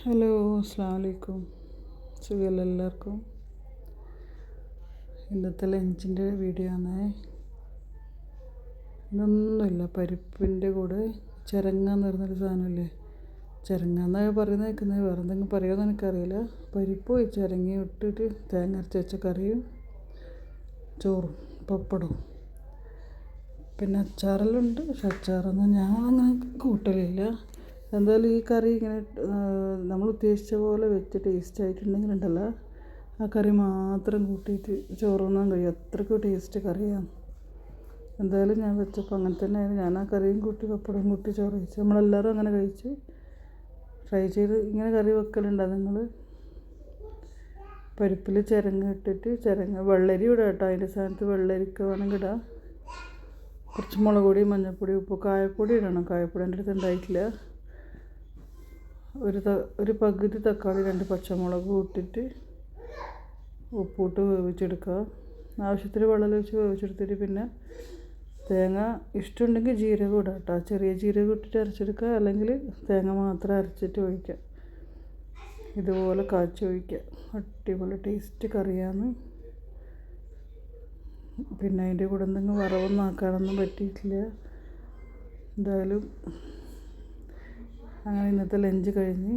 Hello, അസ്സലാമു അലൈക്കും. സുഖമല്ല എല്ലാവർക്കും. ഇന്നത്തെ ലഞ്ചിൻ്റെ വീഡിയോ ആണ്. ഇതൊന്നുമില്ല, പരിപ്പിൻ്റെ കൂടെ ചിരങ്ങ എന്ന് പറഞ്ഞൊരു സാധനമില്ലേ, ചിരങ്ങ എന്നാണ് പറയുന്നത്. കേൾക്കുന്നത് വേറെ എന്തെങ്കിലും പറയുമെന്ന് എനിക്കറിയില്ല. പരിപ്പും ചിരങ്ങയും ഇട്ടിട്ട് തേങ്ങ അരച്ച് വെച്ച കറിയും ചോറും പപ്പടവും പിന്നെ അച്ചാറെല്ലാം ഉണ്ട്. പക്ഷെ അച്ചാറൊന്നും ഞാൻ അങ്ങനെ കൂട്ടലില്ല. എന്തായാലും ഈ കറി ഇങ്ങനെ നമ്മൾ ഉദ്ദേശിച്ച പോലെ വെച്ച് ടേസ്റ്റ് ആയിട്ടുണ്ടെങ്കിലുണ്ടല്ലോ, ആ കറി മാത്രം കൂട്ടിയിട്ട് ചോറുണ്ണാൻ കഴിയും. അത്രയ്ക്ക് ടേസ്റ്റ് കറിയാണ്. എന്തായാലും ഞാൻ വെച്ചപ്പോൾ അങ്ങനെ തന്നെ ഞാൻ ആ കറിയും കൂട്ടി പപ്പടവും കൂട്ടി ചോറ് കഴിച്ചു. നമ്മളെല്ലാവരും അങ്ങനെ കഴിച്ച്. ട്രൈ ചെയ്ത് ഇങ്ങനെ കറി വെക്കലുണ്ടോ നിങ്ങൾ? പരിപ്പിൽ ചിരങ്ങ ഇട്ടിട്ട്, ചിരങ്ങ വെള്ളരി ഇടാം കേട്ടോ. അതിൻ്റെ സ്ഥാനത്ത് വെള്ളരിക്ക വേണമെങ്കിൽ ഇടാം. കുറച്ച് മുളക് പൊടി, മഞ്ഞൾപ്പൊടി, ഉപ്പ്, കായപ്പൊടി ഇടണം. കായപ്പൊടി എൻ്റെ അടുത്ത് ഉണ്ടായിട്ടില്ല. ഒരു പകുതി തക്കാളി, 2 പച്ചമുളക് ഇട്ടിട്ട് ഉപ്പിട്ട് വേവിച്ചെടുക്കുക. ആവശ്യത്തിന് വെള്ളം ഒഴിച്ച് വേവിച്ചെടുത്തിട്ട് പിന്നെ തേങ്ങ ഇഷ്ടമുണ്ടെങ്കിൽ ജീരകം ഇടാം കേട്ടോ. ചെറിയ ജീരകം ഇട്ടിട്ട് അരച്ചെടുക്കുക, അല്ലെങ്കിൽ തേങ്ങ മാത്രം അരച്ചിട്ട് ഒഴിക്കുക. ഇതുപോലെ കാച്ചി ഒഴിക്കുക. അടിപൊളി ടേസ്റ്റ് കറിയാണ്. പിന്നെ അതിൻ്റെ കൂടെ എന്തെങ്കിലും വറവൊന്നും ആക്കാനൊന്നും പറ്റിയിട്ടില്ല. എന്തായാലും അങ്ങനെ ഇന്നത്തെ ലഞ്ച് കഴിഞ്ഞ്.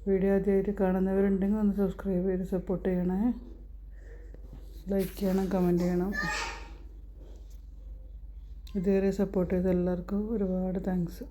വീഡിയോ ആദ്യമായിട്ട് കാണുന്നവരുണ്ടെങ്കിൽ ഒന്ന് സബ്സ്ക്രൈബ് ചെയ്ത് സപ്പോർട്ട് ചെയ്യണേ. ലൈക്ക് ചെയ്യണം, കമൻറ്റ് ചെയ്യണം. ഇതുവരെ സപ്പോർട്ട് ചെയ്ത എല്ലാവർക്കും ഒരുപാട് താങ്ക്സ്.